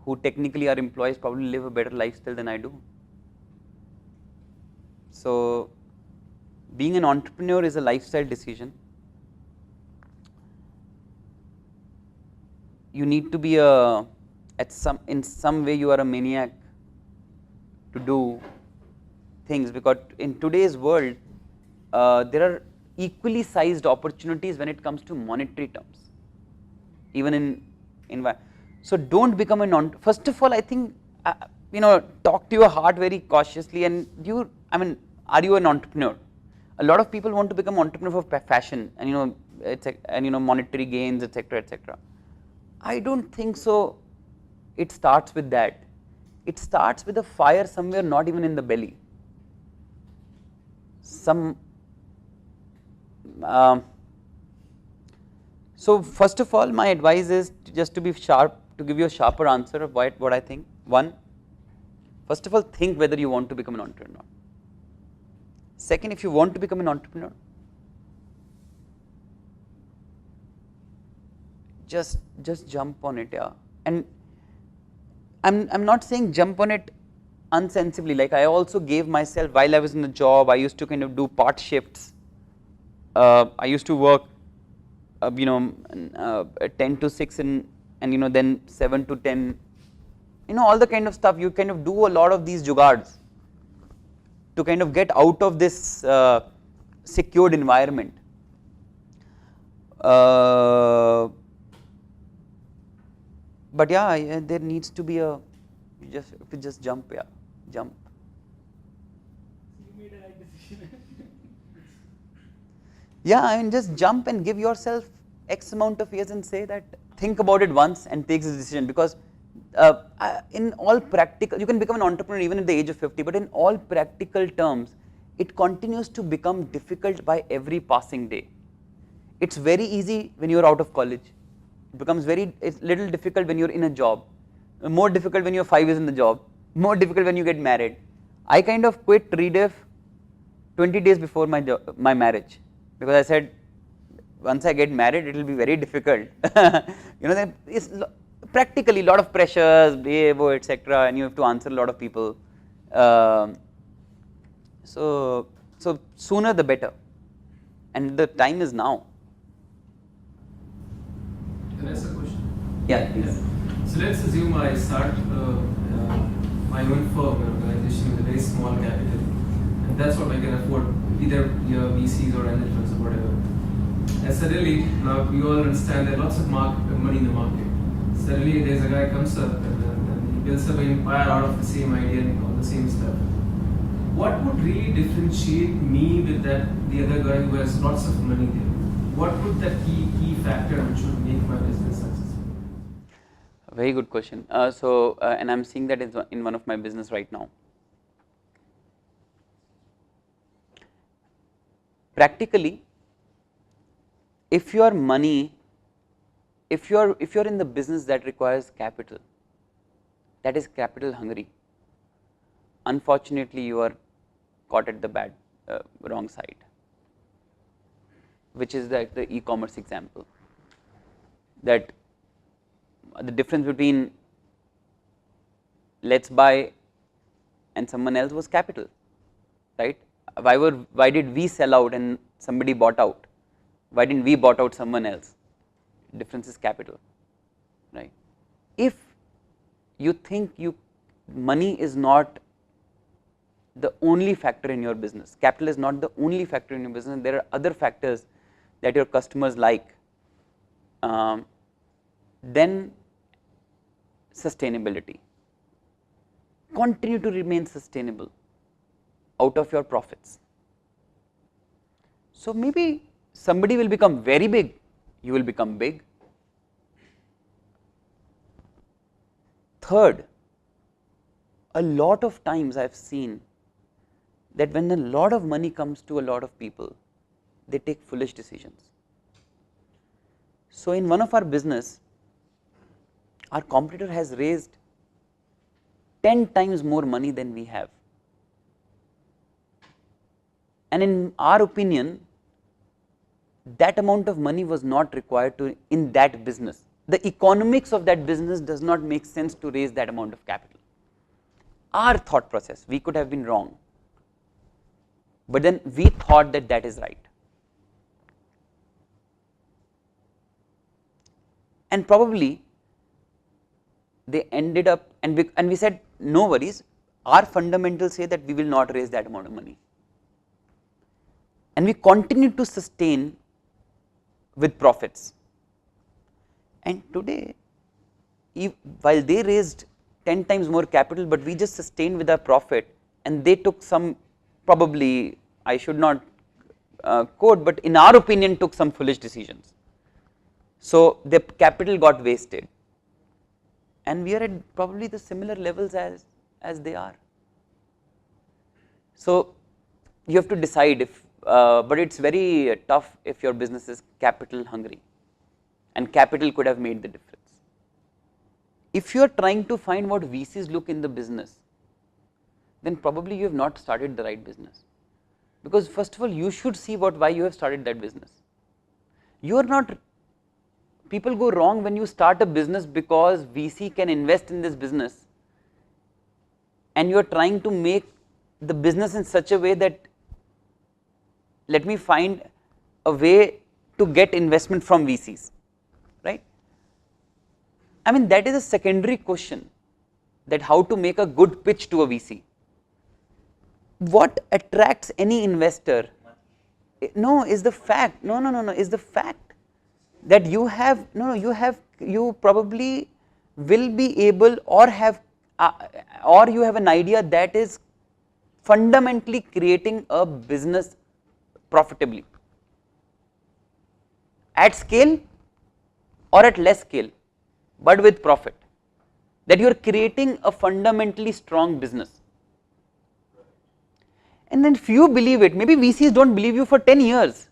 who technically are employees probably live a better lifestyle than I do. So, being an entrepreneur is a lifestyle decision. You need to be in some way you are a maniac to do things, because in today's world there are equally sized opportunities when it comes to monetary terms, even in so don't become first of all I think talk to your heart very cautiously, and are you an entrepreneur? A lot of people want to become entrepreneur for fashion and monetary gains, etc., etc. I don't think so. It starts with that. It starts with a fire somewhere not even in the belly. So first of all, my advice is just to be sharp, to give you a sharper answer of what I think. One, first of all, think whether you want to become an entrepreneur. Second, if you want to become an entrepreneur, just jump on it, yeah. And I'm not saying jump on it unsensibly. Like I also gave myself, while I was in the job, I used to kind of do part shifts. I used to work 10 to 6 and then 7 to 10, all the kind of stuff. You kind of do a lot of these jugards to kind of get out of this secured environment. But yeah, there needs to be just jump, yeah, jump. You made a right decision. Yeah, just jump and give yourself X amount of years and say that, think about it once and take this decision, because in all practical, you can become an entrepreneur even at the age of 50, but in all practical terms, it continues to become difficult by every passing day. It's very easy when you're out of college. It becomes it's little difficult when you're in a job, more difficult when you're 5 years in the job, more difficult when you get married. I kind of quit Rediff 20 days before my marriage, because I said, once I get married, it will be very difficult. There is practically a lot of pressures, etc., and you have to answer a lot of people. So sooner the better, and the time is now. Can I ask a question? Yeah, please. So let's assume I start my own firm or organization with a very small capital, and that's what I can afford, either VCs or angel funds or whatever. And suddenly, now we all understand there are lots of money in the market. Suddenly, there's a guy comes up and he builds up an empire out of the same idea and all the same stuff. What would really differentiate me with the other guy who has lots of money there? What would that key factor which would make my business successful? Very good question. And I'm seeing that in one of my business right now. Practically, if you're in the business that requires capital, that is capital hungry, unfortunately you are caught at the wrong side, which is like the e-commerce example. That the difference between let's buy and someone else was capital, right? Why did we sell out and somebody bought out? Why didn't we bought out someone else? Difference is capital, right? If you think money is not the only factor in your business, capital is not the only factor in your business, there are other factors that your customers like, then sustainability. Continue to remain sustainable out of your profits. So maybe somebody will become very big, you will become big. Third, a lot of times I have seen that when a lot of money comes to a lot of people, they take foolish decisions. So in one of our business, our competitor has raised 10 times more money than we have. and in our opinion, that amount of money was not required to in that business. The economics of that business does not make sense to raise that amount of capital. Our thought process, we could have been wrong, but then we thought that that is right. And probably they ended up, and we said no worries, our fundamentals say that we will not raise that amount of money. And we continue to sustain with profits. And today, while they raised 10 times more capital, but we just sustained with our profit, and they took some, probably I should not quote, but in our opinion took some foolish decisions. So the capital got wasted, and we are at probably the similar levels as they are. So you have to decide if, but it's very tough if your business is capital hungry, and capital could have made the difference. If you are trying to find what VCs look in the business, then probably you have not started the right business, because first of all you should see why you have started that business. You are not, people go wrong when you start a business because VC can invest in this business, and you are trying to make the business in such a way that let me find a way to get investment from VCs, right? I mean, that is a secondary question, that how to make a good pitch to a VC. What attracts any investor? No, is the fact, is the fact that you have, you probably will be able or have, or you have an idea that is fundamentally creating a business profitably at scale or at less scale, but with profit, that you are creating a fundamentally strong business. And then if you believe it, maybe VCs don't believe you for 10 years.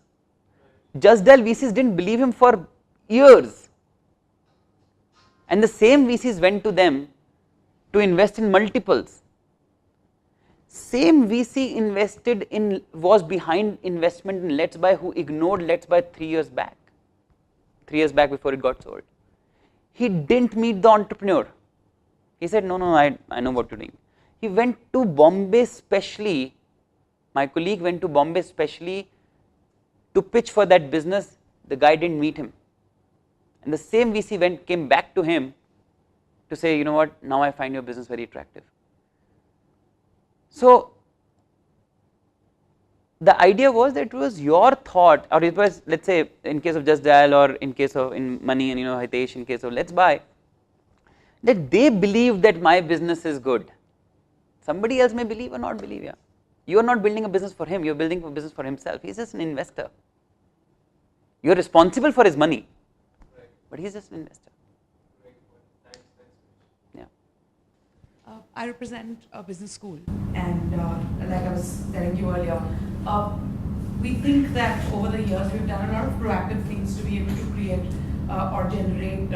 Just Dial VCs didn't believe him for years, and the same VCs went to them to invest in multiples. Same VC invested in, was behind investment in Let's Buy, who ignored Let's Buy 3 years back, 3 years back before it got sold. He didn't meet the entrepreneur. He said, no, I know what you're doing. He went to Bombay specially, my colleague went to Bombay specially to pitch for that business. The guy didn't meet him, and the same VC came back to him to say, you know what, now I find your business very attractive. So the idea was that it was your thought, or it was, let's say in case of Just Dial, or in case of Money and Hitesh, in case of Let's Buy, that they believe that my business is good. Somebody else may believe or not believe. Yeah, you are not building a business for him, you are building a business for himself. He is just an investor. You are responsible for his money, but he is just an investor. I represent a business school, and like I was telling you earlier, we think that over the years we've done a lot of proactive things to be able to create or generate,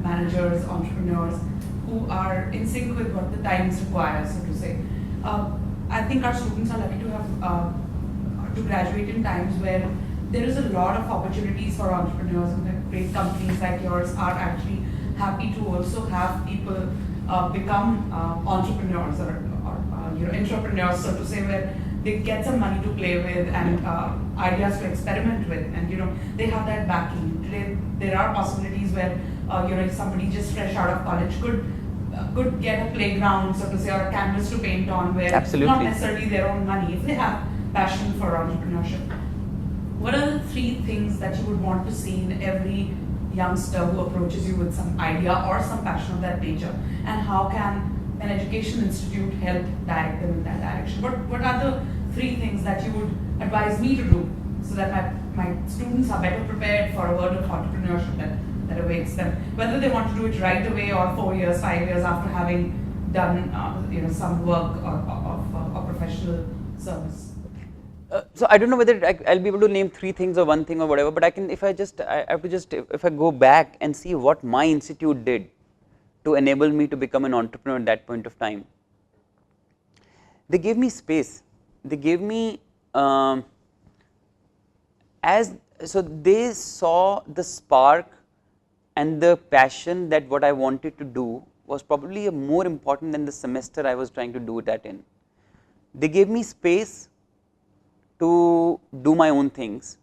managers, entrepreneurs who are in sync with what the times require, so to say. I think our students are lucky to have to graduate in times where there is a lot of opportunities for entrepreneurs, and great companies like yours are actually happy to also have people become entrepreneurs or entrepreneurs, so to say, where they get some money to play with and ideas to experiment with, and they have that backing. Today there are possibilities where somebody just fresh out of college could get a playground, so to say, or a canvas to paint on, where Absolutely. Not necessarily their own money, if they have passion for entrepreneurship. What are the 3 things that you would want to see in every youngster who approaches you with some idea or some passion of that nature, and how can an education institute help direct them in that direction? What are the 3 things that you would advise me to do so that my students are better prepared for a world of entrepreneurship that awaits them, whether they want to do it right away or 4 years, 5 years after having done some work or professional service? So I don't know whether I'll be able to name 3 things or 1 thing or whatever, but I can, if I go back and see what my institute did to enable me to become an entrepreneur at that point of time. They gave me space, they gave me so they saw the spark and the passion that what I wanted to do was probably more important than the semester I was trying to do that in. They gave me space to do my own things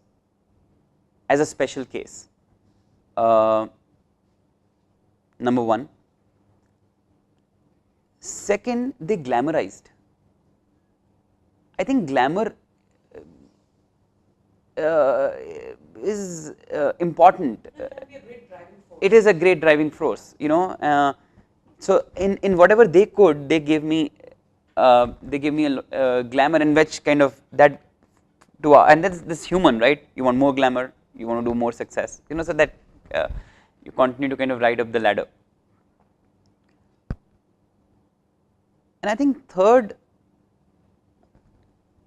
as a special case. Number one. Second, they glamorized. I think glamour is important. It is a great driving force, you know. So in whatever they could, they gave me a glamour, and which kind of that to and that's this human, right? You want more glamour, you want to do more success, you know, so that you continue to kind of ride up the ladder. And I think third,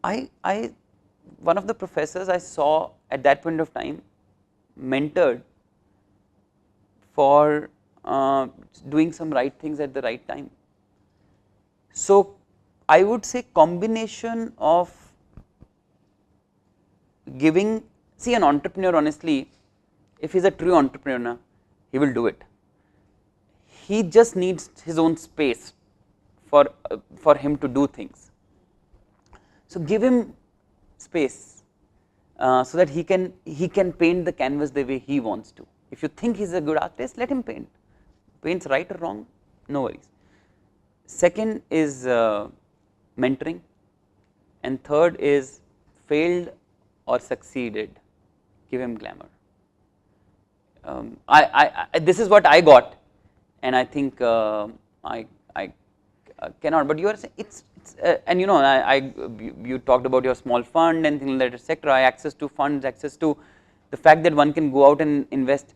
one of the professors I saw at that point of time mentored for doing some right things at the right time. So I would say combination of giving, see an entrepreneur honestly, if he is a true entrepreneur, he will do it. He just needs his own space for him to do things. So give him space so that he can paint the canvas the way he wants to. If you think he is a good artist, let him paint. Paints right or wrong, no worries. Second is mentoring, and third is failed or succeeded, give him glamour. This is what I got, and I think I cannot. But you are saying it's and you know you talked about your small fund and things like that, etc. Access to funds, access to the fact that one can go out and invest.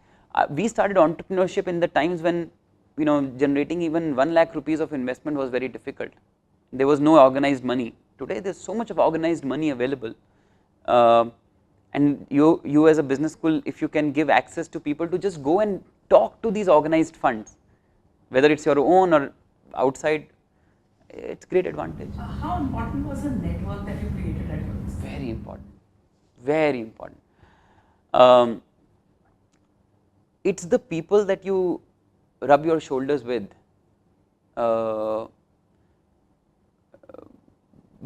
We started entrepreneurship in the times when, you know, generating even 1 lakh rupees of investment was very difficult. There was no organized money. Today there is so much of organized money available, and you as a business school, if you can give access to people to just go and talk to these organized funds, whether it's your own or outside, it's great advantage. How important was the network that you created at your business? Very important, very important. It's the people that you rub your shoulders with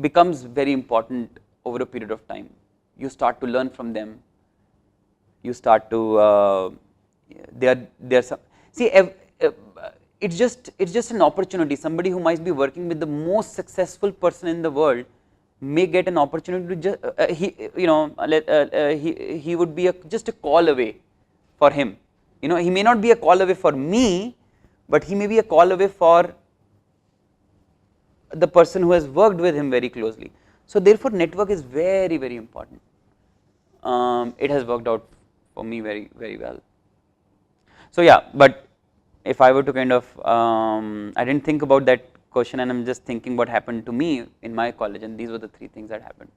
becomes very important over a period of time. You start to learn from them. You start to there's some, see it's just an opportunity. Somebody who might be working with the most successful person in the world may get an opportunity to just he would be just a call away for him. You know, he may not be a call away for me, but he may be a call away for the person who has worked with him very closely. So therefore network is very, very important. It has worked out for me very, very well. So yeah, but if I were to kind of, I didn't think about that question, and I'm just thinking what happened to me in my college, and these were the 3 things that happened.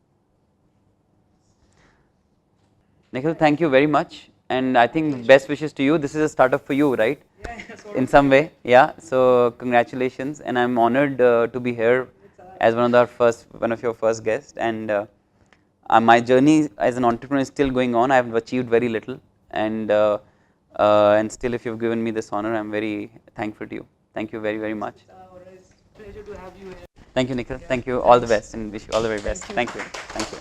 Nikhil, thank you very much, and I think best wishes to you. This is a startup for you, right? Yeah, in some way, yeah. So congratulations, and I'm honored to be here as one of your first guests. And my journey as an entrepreneur is still going on. I have achieved very little, and still, if you've given me this honor, I'm very thankful to you. Thank you very, very much. It's a pleasure to have you here. Thank you, Nikhil. Thank you. All the best, and wish you all the very best. Thank you. Thank you.